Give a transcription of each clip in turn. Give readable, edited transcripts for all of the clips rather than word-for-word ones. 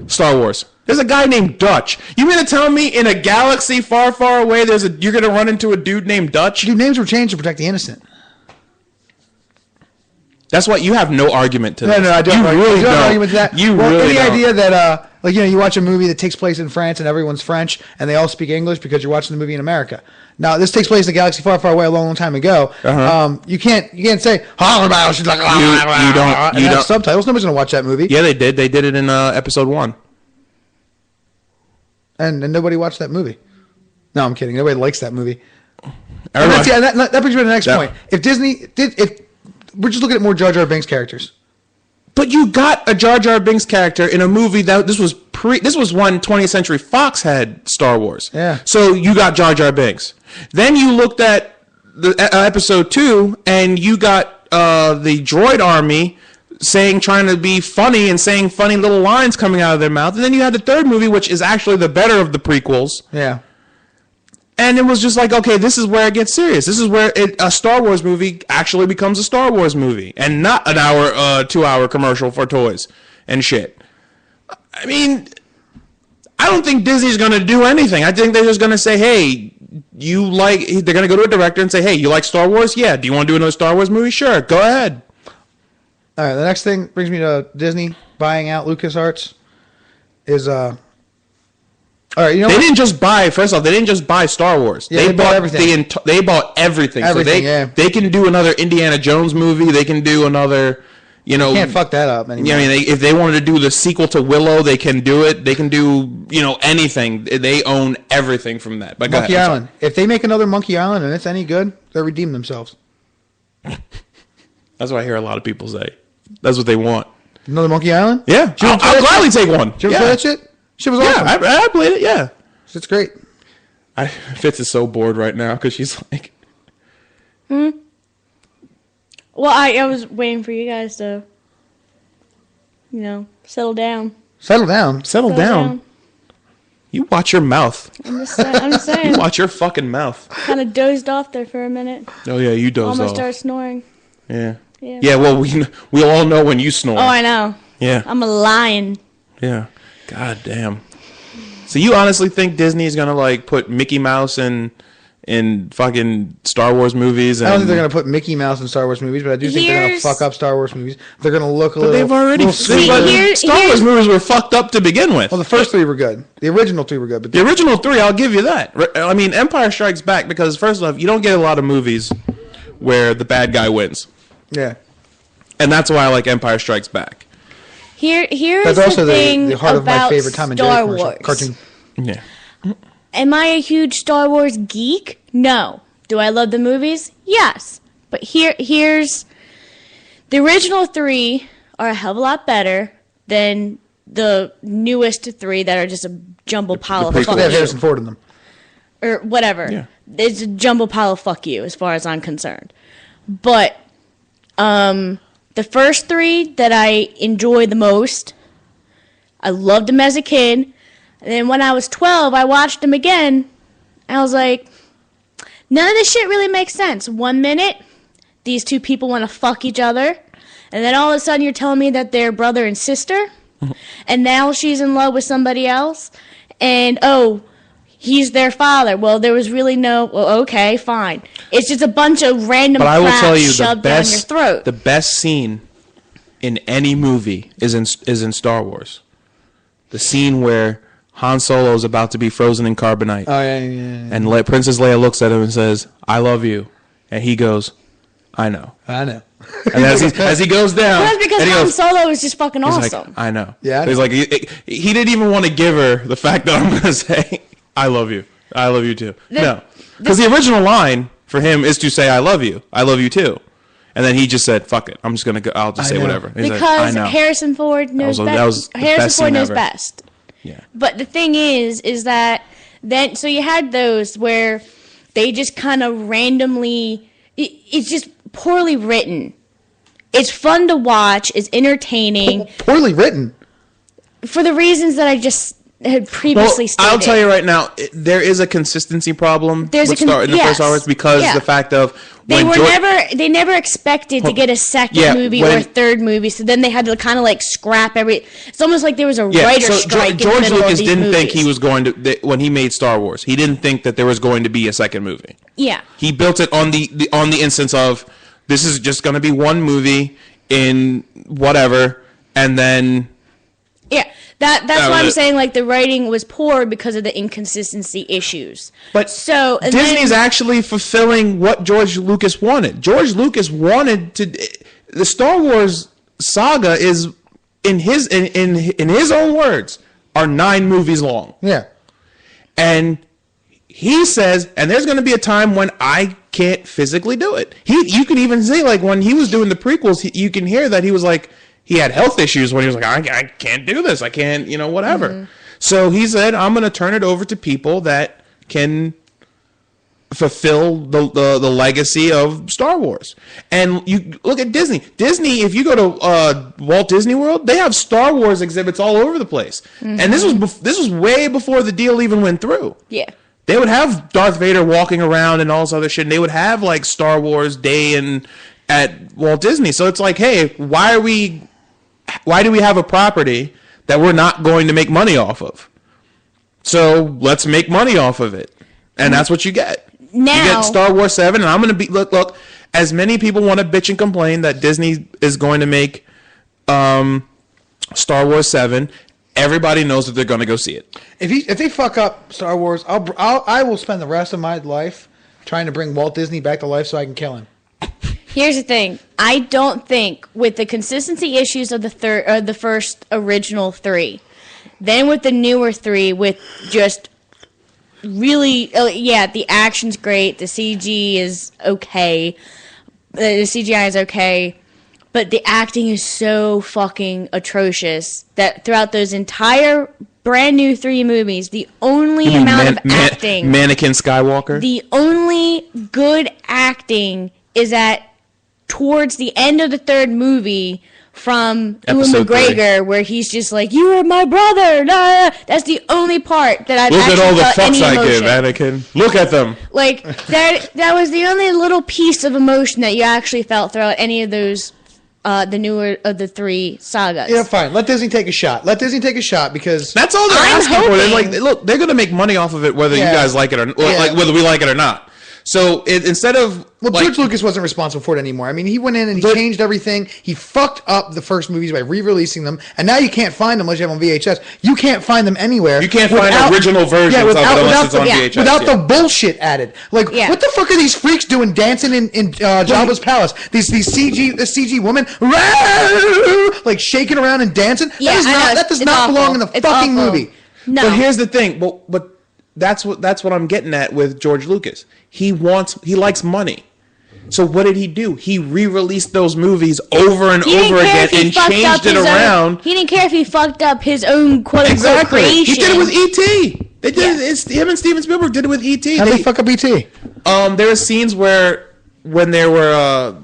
Star Wars. There's a guy named Dutch. You mean to tell me in a galaxy far, far away, you're going to run into a dude named Dutch? Dude, names were changed to protect the innocent. That's why you have no argument to this. No, I don't. You really don't have an argument to that. You really the don't. idea that, you watch a movie that takes place in France and everyone's French and they all speak English because you're watching the movie in America. Now, this takes place in a galaxy far, far away a long, long time ago. You can't say, she's like, you don't. Subtitles. Nobody's going to watch that movie. Yeah, they did. They did it in episode 1. And nobody watched that movie. No, I'm kidding. Nobody likes that movie. That brings me to the next point. If Disney we're just looking at more Jar Jar Binks characters. But you got a Jar Jar Binks character in a movie that this was when 20th Century Fox had Star Wars. Yeah. So you got Jar Jar Binks. Then you looked at the episode 2 and you got the droid army trying to be funny and saying funny little lines coming out of their mouth. And then you had the third movie, which is actually the better of the prequels. Yeah. And it was just like, okay, this is where it gets serious. This is where a Star Wars movie actually becomes a Star Wars movie and not an 2-hour commercial for toys and shit. I mean, I don't think Disney's going to do anything. I think they're just going to say, hey, they're going to go to a director and say, hey, you like Star Wars? Yeah. Do you want to do another Star Wars movie? Sure. Go ahead. All right. The next thing brings me to Disney buying out LucasArts is, all right, they didn't just buy Star Wars. Yeah, they bought everything. They bought everything. Everything, they can do another Indiana Jones movie. They can do another, You can't fuck that up anymore. I mean, if they wanted to do the sequel to Willow, they can do it. They can do, anything. They own everything from that. But Monkey Island. If they make another Monkey Island and it's any good, they'll redeem themselves. That's what I hear a lot of people say. That's what they want. Another Monkey Island? Yeah. I'll gladly take one. Did you ever play that shit? Shit was awesome. Yeah, I played it, yeah. It's great. Fitz is so bored right now because she's like... Well, I was waiting for you guys to, settle down. Settle down? Settle down. You watch your mouth. I'm just saying. You watch your fucking mouth. Kind of dozed off there for a minute. Oh, yeah, you dozed off. Almost started snoring. Yeah. Yeah, well, we all know when you snore. Oh, I know. Yeah. I'm a lion. Yeah. God damn. So you honestly think Disney is going to, put Mickey Mouse in fucking Star Wars movies? I don't think they're going to put Mickey Mouse in Star Wars movies, but I do think they're going to fuck up Star Wars movies. They're going to look a little... But they've already... Star Wars movies were fucked up to begin with. Well, the first 3 were good. The original 3 were good. But the original 3, I'll give you that. I mean, Empire Strikes Back, because first off, you don't get a lot of movies where the bad guy wins. Yeah. And that's why I like Empire Strikes Back. Here's That's also the thing the heart of my favorite Tom and Jerry Star Wars. cartoon. Yeah. Am I a huge Star Wars geek? No. Do I love the movies? Yes. But here's... The original 3 are a hell of a lot better than the newest 3 that are just a jumbled pile of fuck They have you. Harrison Ford in them. Or whatever. Yeah. It's a jumbled pile of fuck you as far as I'm concerned. But... the first 3 that I enjoy the most, I loved them as a kid. And then when I was 12, I watched them again. And I was like, none of this shit really makes sense. 1 minute, these 2 people want to fuck each other. And then all of a sudden you're telling me that they're brother and sister. And now she's in love with somebody else. And, he's their father. Well, there was really no... Well, okay, fine. It's just a bunch of random crap shoved down your throat. The best scene in any movie is in Star Wars. The scene where Han Solo is about to be frozen in carbonite. Oh, yeah. And Princess Leia looks at him and says, I love you. And he goes, I know. I know. And as he goes down... That's because Han Solo is just fucking awesome. Like, I know. Yeah. He's like, he didn't even want to give her the fact that I'm going to say... I love you. I love you too. No. Because the original line for him is to say, I love you. I love you too. And then he just said, fuck it. I'm just going to go. I'll just say whatever. He's because like, Harrison Ford knows best. That was the Harrison best Ford scene knows ever. best. Yeah. But the thing is that then, so you had those where they just kind of randomly, it's just poorly written. It's fun to watch. It's entertaining. Poorly written? For the reasons that I just had previously stated. I'll tell you right now, there is a consistency problem in the first Star Wars because the fact of They never expected to get a second movie or a third movie, so then they had to kind of like scrap every. It's almost like there was a writer's strike. George Lucas didn't think he was going to when he made Star Wars. He didn't think that there was going to be a second movie. Yeah, he built it on the instance of this is just going to be one movie in whatever, and then that's why I'm saying like the writing was poor because of the inconsistency issues. But so Disney's actually fulfilling what George Lucas wanted. George Lucas wanted the Star Wars saga is in his own words are 9 movies long. Yeah. And he says, and there's going to be a time when I can't physically do it. You can even say like when he was doing the prequels, you can hear that he was like. He had health issues when he was like, I can't do this. I can't, whatever. Mm-hmm. So he said, I'm going to turn it over to people that can fulfill the legacy of Star Wars. And you look at Disney. Disney, if you go to Walt Disney World, they have Star Wars exhibits all over the place. Mm-hmm. And this was way before the deal even went through. Yeah. They would have Darth Vader walking around and all this other shit. And they would have like Star Wars Day at Walt Disney. So it's like, hey, why do we have a property that we're not going to make money off of? So let's make money off of it. And that's what you get. Now, you get Star Wars 7, and I'm going to be... Look, as many people want to bitch and complain that Disney is going to make Star Wars 7, everybody knows that they're going to go see it. If they fuck up Star Wars, I will spend the rest of my life trying to bring Walt Disney back to life so I can kill him. Here's the thing. I don't think with the consistency issues of the first original 3, then with the newer 3 with just really the action's great, the CG is okay. The CGI is okay, but the acting is so fucking atrocious that throughout those entire brand new 3 movies, the only amount of acting Mannequin Skywalker. The only good acting is at towards the end of the 3rd movie from Ewan McGregor, where he's just like, "You are my brother." Nah. That's the only part that I've Look actually at all the felt any fucks I emotion. give, Anakin. Look at them. Like that was the only little piece of emotion that you actually felt throughout any of those the newer of the 3 sagas. Yeah, fine. Let Disney take a shot. Because that's all they're asking for. They're like, look, they're going to make money off of it, whether you guys like it or like whether we like it or not. So instead of George Lucas wasn't responsible for it anymore. I mean, he went in and he changed everything. He fucked up the first movies by re-releasing them, and now you can't find them unless you have them on VHS. You can't find them anywhere. You can't find original versions of it unless it's on VHS. Without the bullshit added. Like, what the fuck are these freaks doing dancing in Jabba's palace? These CG women, like shaking around and dancing. Yeah, that does not belong in the fucking movie. No. But here's the thing. But that's what I'm getting at with George Lucas. He likes money. So what did he do? He re-released those movies over and over again and changed it around. He didn't care if he fucked up his own quote-unquote creation. He did it with E.T. They did it. Him and Steven Spielberg did it with E.T. How did they fuck up E.T.? There were scenes where when there were...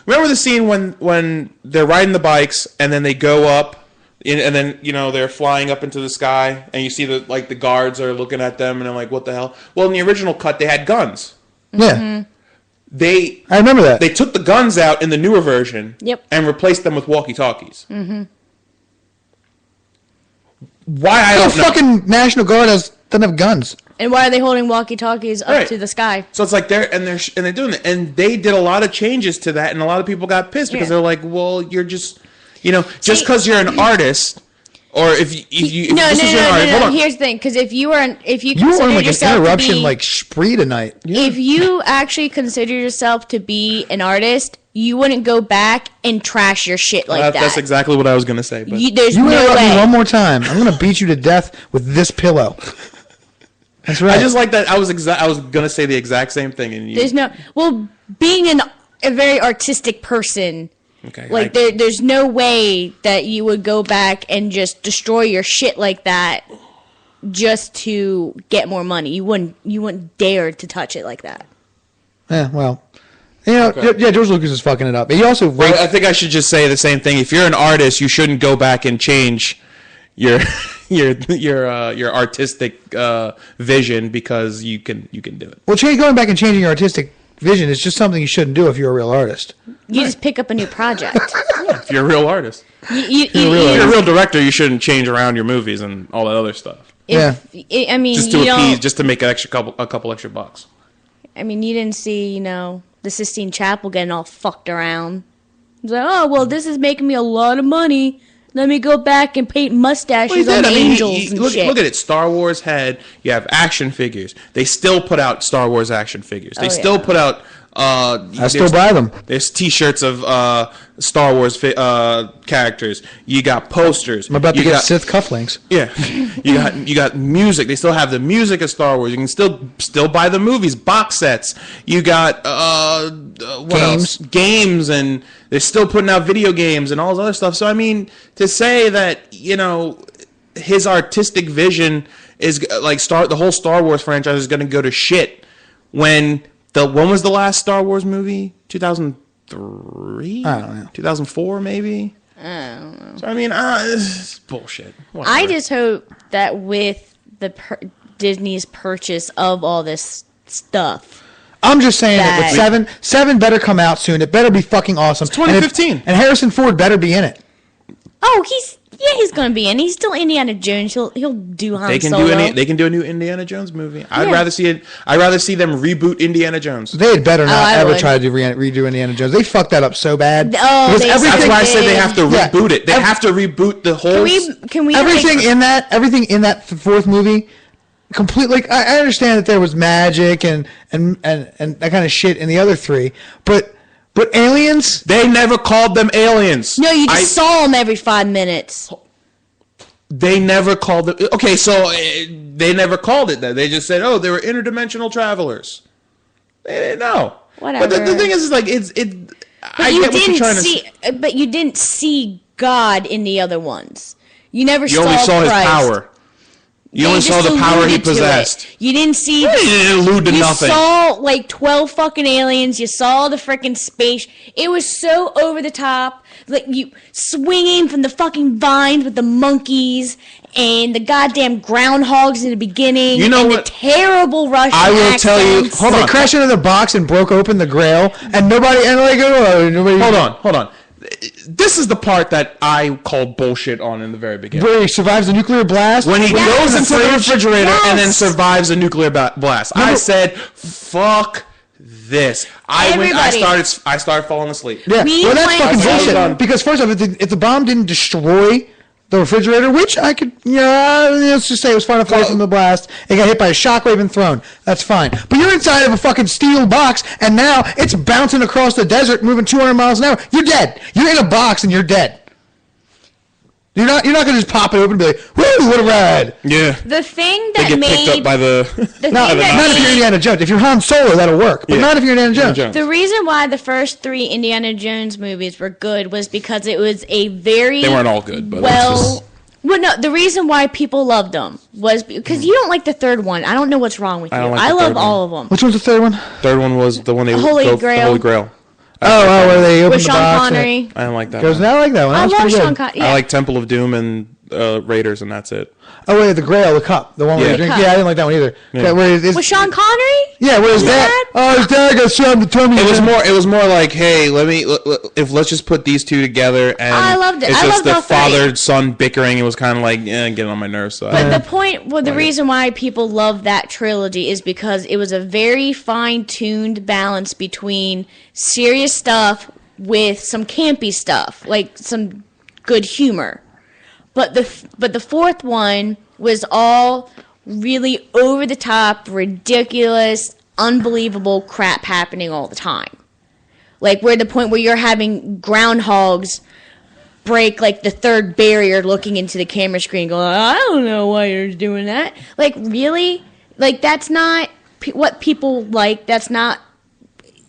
remember the scene when they're riding the bikes and then they go up and then, they're flying up into the sky and you see the guards are looking at them and they're like, what the hell? Well, in the original cut, they had guns. Yeah. Mm-hmm. I remember that. They took the guns out in the newer version and replaced them with walkie-talkies. Mm-hmm. Why? I don't know. The fucking National Guard doesn't have guns. And why are they holding walkie-talkies up to the sky? So it's like they're doing it, and they did a lot of changes to that, and a lot of people got pissed because they're like, well, you're just, just because you're an artist. Or if you no. Here's the thing, because if you consider like yourself an interruption to be, like spree tonight. Yeah. If you actually consider yourself to be an artist, you wouldn't go back and trash your shit like that. That's exactly what I was gonna say. But There's you no interrupt way. me one more time, I'm gonna beat you to death with this pillow. That's right. I just like that. I was gonna say the exact same thing, and being a very artistic person. Okay. There's no way that you would go back and just destroy your shit like that just to get more money. You wouldn't dare to touch it like that. Yeah, well, George Lucas is fucking it up. He also I think I should just say the same thing. If you're an artist, you shouldn't go back and change your artistic vision because you can do it. Well, going back and changing your artistic vision is just something you shouldn't do if you're a real artist. You just pick up a new project. If you're a real artist. If If you're a real director, you shouldn't change around your movies and all that other stuff. I mean, Just to appease, just to make a couple extra bucks. I mean, you didn't see, the Sistine Chapel getting all fucked around. It's like, oh, well, this is making me a lot of money. Let me go back and paint mustaches on angels and shit. Look at it. Star Wars you have action figures. They still put out Star Wars action figures. They still put out... I still buy them. There's T-shirts of Star Wars characters. You got posters. I'm about to get Sith cufflinks. Yeah, you got music. They still have the music of Star Wars. You can still buy the movies, box sets. You got what else? Games, and they're still putting out video games and all this other stuff. So I mean, to say that his artistic vision is like the whole Star Wars franchise is going to go to shit when was the last Star Wars movie? 2003? I don't know. 2004 maybe? I don't know. So I mean, this is bullshit. Whatever. I just hope that with Disney's purchase of all this stuff. I'm just saying that with seven better come out soon. It better be fucking awesome. It's 2015. And Harrison Ford better be in it. Oh, he's going to be in. He's still Indiana Jones. He'll do Han Solo. They can do a new Indiana Jones movie. I'd rather see them reboot Indiana Jones. They had better not ever try to redo Indiana Jones. They fucked that up so bad. Oh, that's why I said they have to reboot it. They have to reboot the whole. Can we everything in that fourth movie? Completely. Like, I understand that there was magic and that kind of shit in the other three, but aliens? They never called them aliens. No, you just saw them every 5 minutes. They never called it. Okay, so they never called it that. They just said, "Oh, they were interdimensional travelers." They didn't know. Whatever. But the thing is like it's. I get what you're trying to say. But you didn't see God in the other ones. You never saw. You only saw Christ. his power. You only saw the power he possessed. You didn't see. You didn't allude to nothing. You saw like 12 fucking aliens. You saw the freaking space. It was so over the top. Like you swinging from the fucking vines with the monkeys and the goddamn groundhogs in the beginning. You know and what? The terrible Russian I will accents. tell you. Hold on. They crashed into the box and broke open the Grail, and nobody. Hold on. This is the part that I called bullshit on in the very beginning. Where he survives a nuclear blast? When he goes into the refrigerator and then Yes. survives a nuclear blast. I said, fuck this. I started falling asleep. Yeah, We well, that's went fucking to- bullshit. Because first off, if the bomb didn't destroy the refrigerator, which I could, let's just say it was far enough away from the blast, it got hit by a shockwave and thrown. That's fine. But you're inside of a fucking steel box, and now it's bouncing across the desert, moving 200 miles an hour. You're dead. You're in a box, and you're dead. You're not going to just pop it open and be like, woo, what a ride. Yeah. The thing They that get made picked up by the... Not if you're Indiana Jones. If you're Han Solo, that'll work. But not if you're Indiana Jones. the reason why the first 3 Indiana Jones movies were good was because it was a very They weren't all good, but... well, no. The reason why people loved them was because you don't like the third one. I don't know what's wrong with you. I don't like I the love third all of them. Which one's the third one? Third one was the one they... Holy the Grail. Holy Grail. Where they open With the Sean box. Connery. I don't like that Goes, one. I like that one. I That's love pretty Sean good. Connery. I like Temple of Doom and Raiders, and that's it. Oh, wait, the Grail, the cup. The one where Yeah. you drink. Cup. Yeah, I didn't like that one either. Yeah. With Sean Connery? Yeah, where his dad. Dad? Oh, his dad got shot in the tummy. It was more like, hey, let's just put these two together, and I loved it. It's I just loved the all three. father son bickering. It was kind of like getting on my nerves. So But the point, the reason why people love that trilogy is because it was a very fine-tuned balance between serious stuff with some campy stuff, like some good humor. But the fourth one was all really over the top, ridiculous, unbelievable crap happening all the time. Like we're at the point where you're having groundhogs break like the third barrier looking into the camera screen going, I don't know why you're doing that. Like really? Like that's not what people like. That's not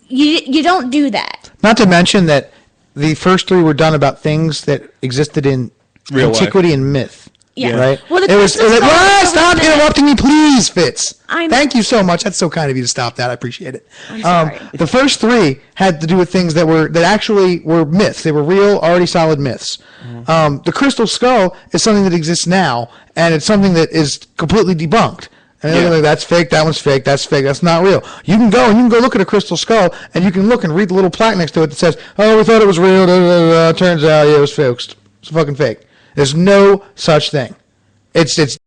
you don't do that. Not to mention that the first 3 were done about things that existed in Real antiquity and myth. Yeah. Right? Well, the it was Christmas like, card stop was interrupting me, please, Fitz. I know. Thank you so much. That's so kind of you to stop that. I appreciate it. I'm sorry. The first 3 had to do with things that actually were myths. They were real, already solid myths. The Crystal Skull is something that exists now, and it's something that is completely debunked. And they're like, that's fake, that one's fake, that's fake, that's not real. You can go look at a crystal skull, and you can look and read the little plaque next to it that says, oh, we thought it was real, turns out, yeah, it was fake. It's fucking fake. There's no such thing. It's